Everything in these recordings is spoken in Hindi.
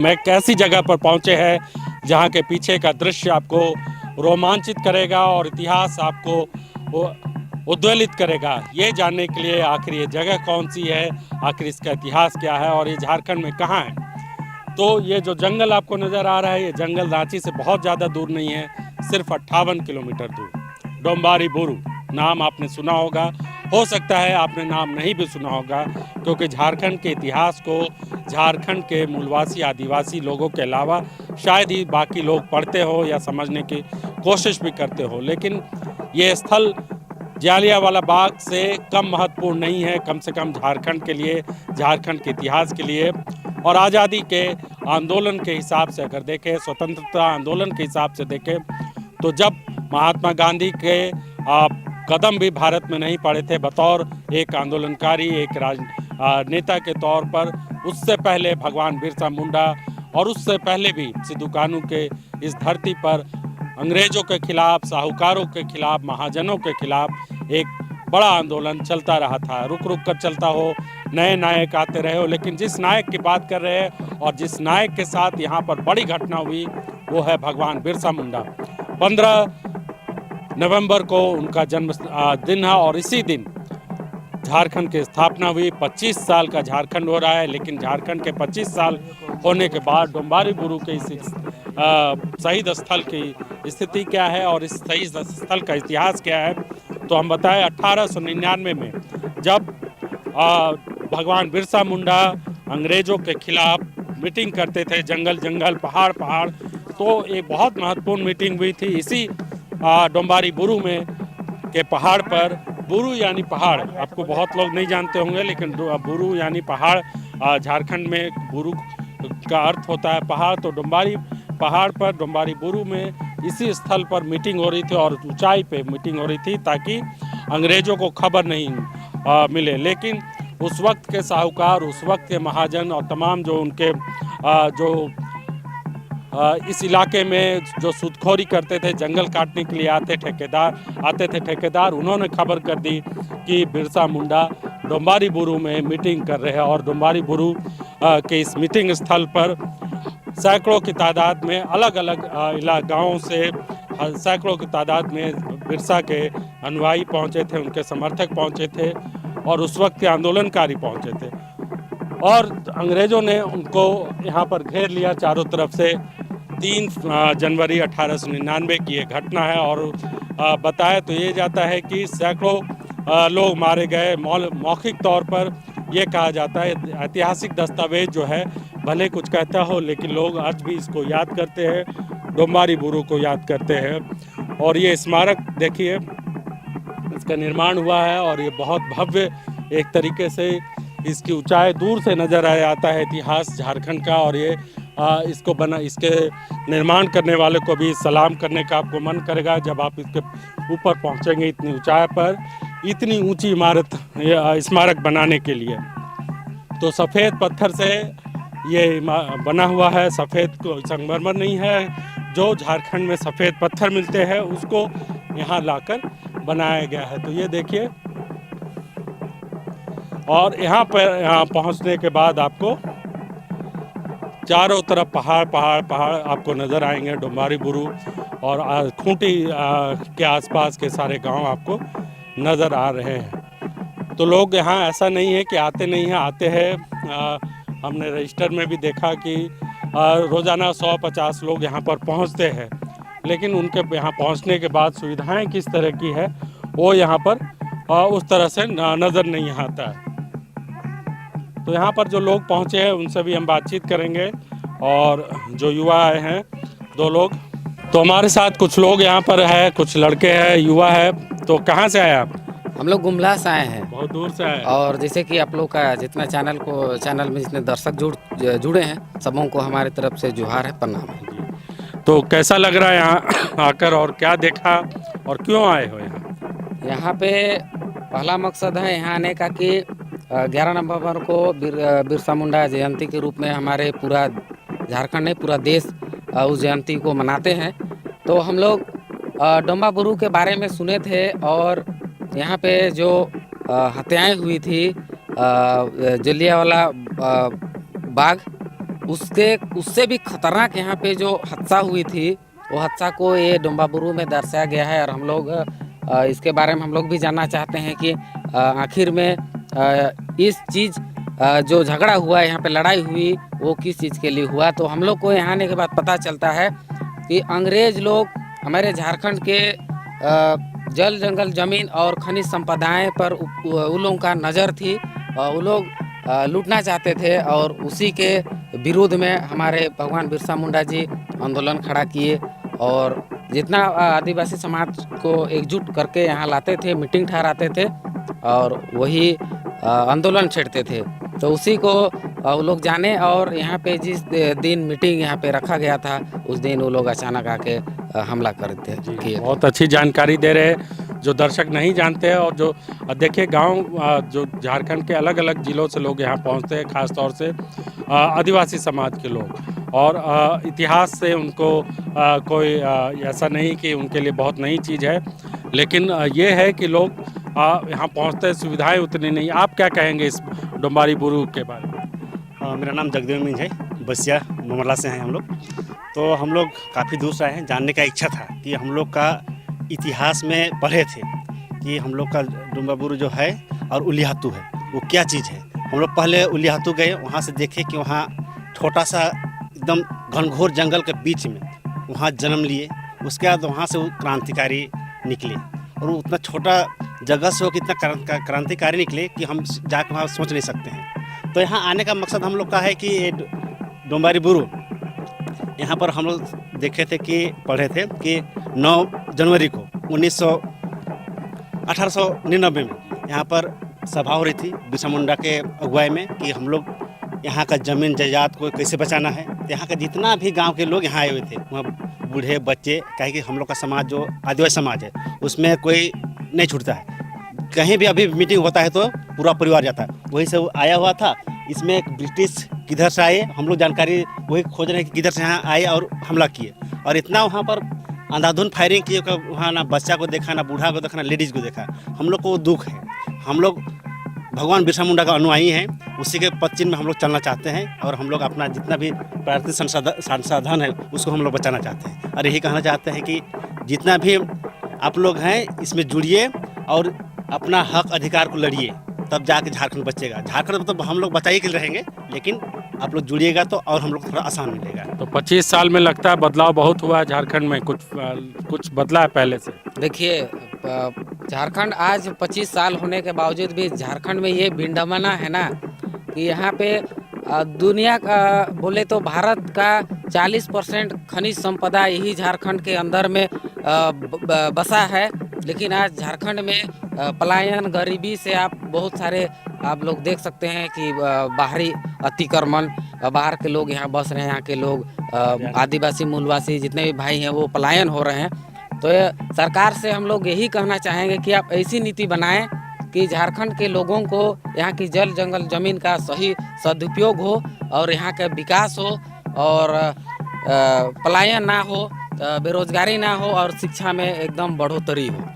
मैं कैसी जगह पर पहुंचे हैं जहां के पीछे का दृश्य आपको रोमांचित करेगा और इतिहास आपको उद्वेलित करेगा। ये जानने के लिए आखिर ये जगह कौन सी है, आखिर इसका इतिहास क्या है और ये झारखंड में कहाँ है। तो ये जो जंगल आपको नज़र आ रहा है, ये जंगल रांची से बहुत ज़्यादा दूर नहीं है, सिर्फ 58 किलोमीटर दूर। डोम्बारी बोरू नाम आपने सुना होगा, हो सकता है आपने नाम नहीं भी सुना होगा, क्योंकि झारखंड के इतिहास को झारखंड के मूलवासी आदिवासी लोगों के अलावा शायद ही बाकी लोग पढ़ते हो या समझने की कोशिश भी करते हो। लेकिन ये स्थल जालियांवाला बाग से कम महत्वपूर्ण नहीं है, कम से कम झारखंड के लिए, झारखंड के इतिहास के लिए। और आज़ादी के आंदोलन के हिसाब से अगर देखें, स्वतंत्रता आंदोलन के हिसाब से देखें, तो जब महात्मा गांधी के कदम भी भारत में नहीं पड़े थे बतौर एक आंदोलनकारी, एक नेता के तौर पर, उससे पहले भगवान बिरसा मुंडा और उससे पहले भी सिद्धू कान्हू के इस धरती पर अंग्रेजों के खिलाफ, साहूकारों के खिलाफ, महाजनों के खिलाफ एक बड़ा आंदोलन चलता रहा था। रुक रुक कर चलता हो, नए नायक आते रहे हो, लेकिन जिस नायक की बात कर रहे हैं और जिस नायक के साथ यहाँ पर बड़ी घटना हुई, वो है भगवान बिरसा मुंडा। 15 नवंबर को उनका जन्म दिन है और इसी दिन झारखंड की स्थापना हुई। 25 साल का झारखंड हो रहा है, लेकिन झारखंड के 25 साल होने के बाद डोम्बारी बोरू के इस शहीद स्थल की स्थिति क्या है और इस शहीद स्थल का इतिहास क्या है, तो हम बताएं 1899 में जब भगवान बिरसा मुंडा अंग्रेजों के खिलाफ मीटिंग करते थे, जंगल जंगल, पहाड़ पहाड़, तो एक बहुत महत्वपूर्ण मीटिंग हुई थी इसी डोम्बारी बोरू में के पहाड़ पर। बोरू यानी पहाड़, आपको बहुत लोग नहीं जानते होंगे, लेकिन बोरू यानी पहाड़, झारखंड में बोरू का अर्थ होता है पहाड़। तो डोम्बारी पहाड़ पर डोम्बारी बोरू में इसी स्थल पर मीटिंग हो रही थी और ऊंचाई पे मीटिंग हो रही थी ताकि अंग्रेजों को खबर नहीं मिले। लेकिन उस वक्त के साहूकार, उस वक्त के महाजन और तमाम जो उनके इस इलाके में जो सूदखोरी करते थे, जंगल काटने के लिए आते थे ठेकेदार, उन्होंने खबर कर दी कि बिरसा मुंडा डोम्बारी बोरू में मीटिंग कर रहे हैं। और डोम्बारी बोरू के इस मीटिंग स्थल पर सैकड़ों की तादाद में अलग अलग गाँवों से सैकड़ों की तादाद में बिरसा के अनुयायी पहुंचे थे, उनके समर्थक पहुंचे थे और उस वक्त के आंदोलनकारी पहुंचे थे। और अंग्रेज़ों ने उनको यहाँ पर घेर लिया चारों तरफ से। 3 जनवरी 1899 की ये घटना है और बताया तो ये जाता है कि सैकड़ों लोग मारे गए। मौखिक तौर पर ये कहा जाता है, ऐतिहासिक दस्तावेज जो है भले कुछ कहता हो, लेकिन लोग आज भी इसको याद करते हैं, डोम्बारी बोरू को याद करते हैं। और ये स्मारक देखिए, इसका निर्माण हुआ है और ये बहुत भव्य एक तरीके से, इसकी ऊंचाई दूर से नज़र आ जाता है इतिहास झारखंड का। और ये इसके निर्माण करने वाले को भी सलाम करने का आपको मन करेगा जब आप इसके ऊपर पहुंचेंगे, इतनी ऊंचाई पर इतनी ऊंची इमारत, स्मारक बनाने के लिए। तो सफ़ेद पत्थर से ये बना हुआ है, सफ़ेद को संगमरमर नहीं है, जो झारखंड में सफ़ेद पत्थर मिलते हैं उसको यहाँ लाकर बनाया गया है। तो ये देखिए, और यहाँ पर पहुँचने के बाद आपको चारों तरफ पहाड़ पहाड़ पहाड़ आपको नज़र आएंगे। डोम्बारी बोरू और खूंटी के आसपास के सारे गांव आपको नज़र आ रहे हैं। तो लोग यहाँ, ऐसा नहीं है कि आते नहीं हैं, आते हैं। हमने रजिस्टर में भी देखा कि रोज़ाना 100-50 लोग यहाँ पर पहुँचते हैं, लेकिन उनके यहाँ पहुँचने के बाद सुविधाएं किस तरह की है वो यहाँ पर उस तरह से नज़र नहीं आता है। तो यहाँ पर जो लोग पहुँचे हैं उनसे भी हम बातचीत करेंगे। और जो युवा आए हैं 2 लोग, तो हमारे साथ कुछ लोग यहाँ पर है, कुछ लड़के हैं, युवा है। तो कहाँ से आए आप? हम लोग गुमला से आए हैं, बहुत दूर से आए। और जैसे कि आप लोग का जितना चैनल में जितने दर्शक जुड़े हैं, सबों को हमारे तरफ से जोहार है, प्रणाम है। तो कैसा लग रहा है यहाँ आकर और क्या देखा और क्यों आए हो यहाँ? यहाँ पे पहला मकसद है यहाँ आने का कि 11 नवंबर को बिरसा मुंडा जयंती के रूप में हमारे पूरा झारखंड नहीं, पूरा देश उस जयंती को मनाते हैं। तो हम लोग डोम्बा बोरू के बारे में सुने थे और यहाँ पे जो हत्याएं हुई थी, जलियांवाला बाग, उससे भी खतरनाक यहाँ पे जो हादसा हुई थी, वो हादसा को ये डोम्बाबुरु में दर्शाया गया है। और हम लोग इसके बारे में हम लोग भी जानना चाहते हैं कि आखिर में इस चीज़ जो झगड़ा हुआ, यहाँ पे लड़ाई हुई, वो किस चीज़ के लिए हुआ। तो हम लोग को यहाँ आने के बाद पता चलता है कि अंग्रेज लोग हमारे झारखंड के जल जंगल जमीन और खनिज संपदाएं पर उन लोगों का नज़र थी। वो लोग लूटना चाहते थे और उसी के विरोध में हमारे भगवान बिरसा मुंडा जी आंदोलन खड़ा किए और जितना आदिवासी समाज को एकजुट करके यहाँ लाते थे, मीटिंग ठहराते थे और वही आंदोलन छेड़ते थे। तो उसी को वो लोग जाने और यहाँ पे जिस दिन मीटिंग यहाँ पे रखा गया था, उस दिन वो लोग अचानक आके हमला करते किए। बहुत अच्छी जानकारी दे रहे हैं जो दर्शक नहीं जानते हैं। और जो देखिए गांव जो झारखंड के अलग अलग ज़िलों से लोग यहाँ पहुँचते हैं, ख़ास तौर से आदिवासी समाज के लोग। और इतिहास से उनको कोई ऐसा नहीं कि उनके लिए बहुत नई चीज़ है, लेकिन ये है कि लोग यहाँ पहुँचते हैं, सुविधाएं उतनी नहीं। आप क्या कहेंगे इस डोम्बारीबुरु के बारे में? मेरा नाम जगदेव मिंज है, बसिया ममला से हैं हम लोग। तो हम लोग काफ़ी दूर से आए हैं, जानने का इच्छा था कि हम लोग का इतिहास में पढ़े थे कि हम लोग का डोम्बाबुरु जो है और उलिहातू है वो क्या चीज़ है। हम लोग पहले उलिहातू गए, वहाँ से देखे कि वहाँ छोटा सा एकदम घनघोर जंगल के बीच में वहाँ जन्म लिए। उसके बाद वहाँ से वो क्रांतिकारी निकले और वो उतना छोटा जगह से वो कितना क्रांतिकारी निकले कि हम जाकर वहाँ सोच नहीं सकते हैं। तो यहाँ आने का मकसद हम लोग का है कि डोम्बारीबुरु यहाँ पर हम लोग देखे थे कि पढ़े थे कि 9 जनवरी को 1899 में यहाँ पर सभा हो रही थी बिरसा मुंडा के अगुवाई में कि हम लोग यहाँ का ज़मीन जायदाद को कैसे बचाना है। तो यहाँ का जितना भी गांव के लोग यहाँ आए हुए थे, वहाँ बूढ़े बच्चे, कहे कि हम लोग का समाज जो आदिवासी समाज है उसमें कोई नहीं छूटता है। कहीं भी अभी मीटिंग होता है तो पूरा परिवार जाता है। वही से आया हुआ था। इसमें एक ब्रिटिश किधर से आए, हम लोग जानकारी वही खोज रहे हैं कि किधर से यहाँ आए और हमला किए। और इतना वहाँ पर अंधाधुंध फायरिंग किए, वहाँ ना बच्चा को देखा, ना बूढ़ा को देखा, ना लेडीज़ को देखा। हम लोग को दुख है। हम लोग भगवान बिरसा मुंडा का अनुयायी हैं, उसी के पद चिन्ह में हम लोग चलना चाहते हैं और हम लोग अपना जितना भी प्राकृतिक संसाधन है उसको हम लोग बचाना चाहते हैं। और यही कहना चाहते हैं कि जितना भी आप लोग हैं इसमें जुड़िए और अपना हक अधिकार को लड़िए, तब जाके झारखंड बचेगा। झारखंड तो हम लोग बचाइए के रहेंगे, लेकिन आप लोग जुड़िएगा तो और हम लोग थोड़ा आसान मिलेगा। तो 25 साल में लगता है बदलाव बहुत हुआ है झारखंड में, कुछ बदला है पहले से? देखिए, झारखंड आज 25 साल होने के बावजूद भी झारखंड में ये विडंबना है ना कि यहाँ पे दुनिया का बोले तो भारत का 40% खनिज संपदा यही झारखंड के अंदर में बसा है। लेकिन आज झारखंड में पलायन, गरीबी से आप बहुत सारे आप लोग देख सकते हैं कि बाहरी अतिक्रमण, बाहर के लोग यहाँ बस रहे हैं, यहाँ के लोग आदिवासी मूलवासी जितने भी भाई हैं वो पलायन हो रहे हैं। तो सरकार से हम लोग यही कहना चाहेंगे कि आप ऐसी नीति बनाएं कि झारखंड के लोगों को यहाँ की जल जंगल ज़मीन का सही सदुपयोग हो और यहाँ का विकास हो और पलायन ना हो, बेरोजगारी ना हो और शिक्षा में एकदम बढ़ोतरी हो।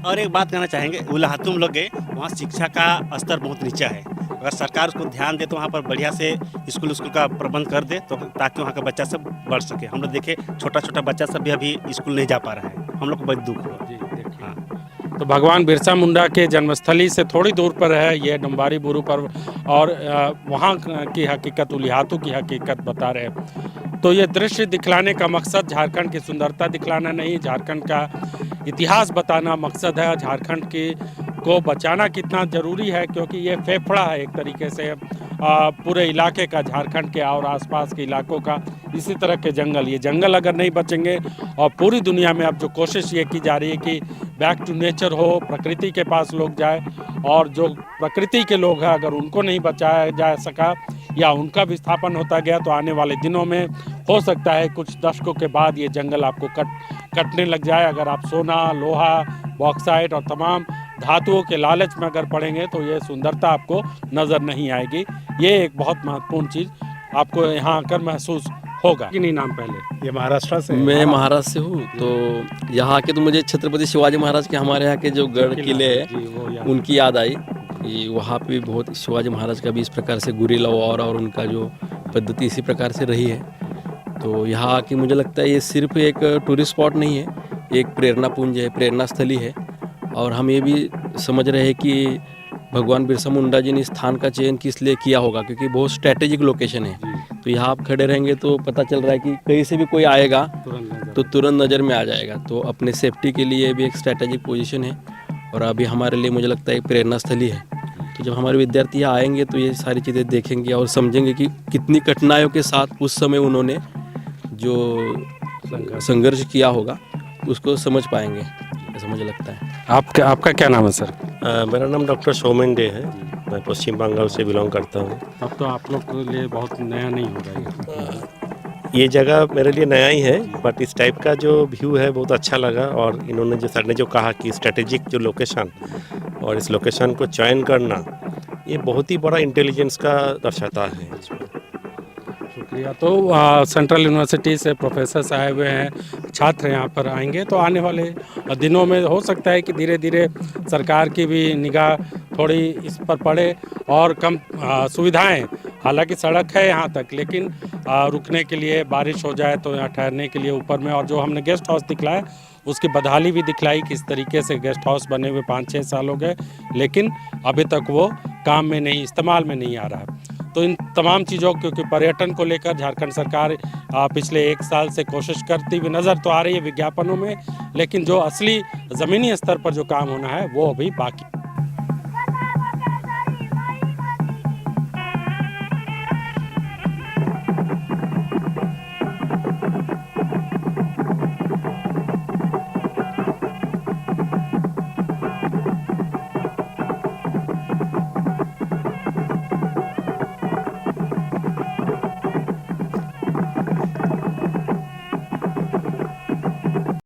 और एक बात कहना चाहेंगे, उलिहातू हम लोग गए, वहाँ शिक्षा का स्तर बहुत नीचा है। अगर सरकार उसको ध्यान दे तो वहाँ पर बढ़िया से स्कूल का प्रबंध कर दे तो ताकि वहाँ का बच्चा सब बढ़ सके। हम लोग देखे छोटा बच्चा सब भी अभी स्कूल नहीं जा पा रहा है, हम लोग को बहुत दुख हुआ। जी देखिए, हाँ। तो भगवान बिरसा मुंडा के जन्मस्थली से थोड़ी दूर पर है ये डोम्बारीबुरु पर्व और वहाँ की हकीकत, उलिहातू की हकीकत बता रहे हैं। तो ये दृश्य दिखलाने का मकसद झारखंड की सुंदरता दिखलाना नहीं, झारखंड का इतिहास बताना मकसद है। झारखंड को बचाना कितना ज़रूरी है, क्योंकि ये फेफड़ा है एक तरीके से पूरे इलाके का, झारखंड के और आसपास के इलाकों का। इसी तरह के जंगल, ये जंगल अगर नहीं बचेंगे और पूरी दुनिया में अब जो कोशिश ये की जा रही है कि बैक टू नेचर हो, प्रकृति के पास लोग जाए, और जो प्रकृति के लोग हैं अगर उनको नहीं बचाया जा सका या उनका विस्थापन होता गया तो आने वाले दिनों में हो सकता है कुछ दशकों के बाद ये जंगल आपको कटने लग जाए। अगर आप सोना, लोहा, बॉक्साइट और तमाम धातुओं के लालच में अगर पड़ेंगे तो ये सुंदरता आपको नज़र नहीं आएगी। ये एक बहुत महत्वपूर्ण चीज़ आपको यहाँ आकर महसूस होगा। कि नहीं नाम पहले? ये महाराष्ट्र से, मैं महाराष्ट्र से हूँ। तो यहाँ के तो मुझे छत्रपति शिवाजी महाराज के, हमारे यहाँ के जो गढ़ किले हैं उनकी याद आई कि वहाँ पे बहुत शिवाजी महाराज का भी इस प्रकार से गुरिल्ला वॉर और उनका जो पद्धति इसी प्रकार से रही है। तो यहाँ आके मुझे लगता है ये सिर्फ एक टूरिस्ट स्पॉट नहीं है, एक प्रेरणा पुंज है, प्रेरणा स्थली है। और हम ये भी समझ रहे हैं कि भगवान बिरसा मुंडा जी ने इस स्थान का चयन किस लिए किया होगा, क्योंकि बहुत स्ट्रैटेजिक लोकेशन है। तो यहाँ आप खड़े रहेंगे तो पता चल रहा है कि कहीं से भी कोई आएगा तो तुरंत नज़र में आ जाएगा। तो अपने सेफ्टी के लिए भी एक स्ट्रैटेजिक पोजीशन है और अभी हमारे लिए मुझे लगता है एक प्रेरणा स्थली है। तो जब हमारे विद्यार्थी यहाँ आएंगे तो ये सारी चीज़ें देखेंगे और समझेंगे कि कितनी कठिनाइयों के साथ उस समय उन्होंने जो संघर्ष किया होगा उसको समझ पाएंगे, ऐसा मुझे लगता है। आपका क्या नाम है सर? मेरा नाम डॉक्टर सोमेन डे है। मैं पश्चिम बंगाल से बिलोंग करता हूँ। अब तो आप लोग के लिए बहुत नया नहीं हो रहा है ये जगह मेरे लिए नया ही है, बट इस टाइप का जो व्यू है बहुत अच्छा लगा। और इन्होंने जो सर ने जो कहा कि स्ट्रेटेजिक जो लोकेशन और इस लोकेशन को चयन करना, ये बहुत ही बड़ा इंटेलिजेंस का दर्शाता है इसमें। शुक्रिया। तो सेंट्रल यूनिवर्सिटी से प्रोफेसर साहब हैं, छात्र यहाँ पर आएंगे तो आने वाले दिनों में हो सकता है कि धीरे धीरे सरकार की भी निगाह थोड़ी इस पर पड़े और कम सुविधाएं, हालांकि सड़क है यहाँ तक, लेकिन रुकने के लिए बारिश हो जाए तो यहाँ ठहरने के लिए ऊपर में, और जो हमने गेस्ट हाउस दिखलाया उसकी बदहाली भी दिखलाई, किस तरीके से गेस्ट हाउस बने हुए 5-6 साल हो गए लेकिन अभी तक वो काम में नहीं, इस्तेमाल में नहीं आ रहा है। तो इन तमाम चीज़ों, क्योंकि पर्यटन को लेकर झारखंड सरकार पिछले 1 साल से कोशिश करती हुई नज़र तो आ रही है विज्ञापनों में, लेकिन जो असली ज़मीनी स्तर पर जो काम होना है वो अभी बाकी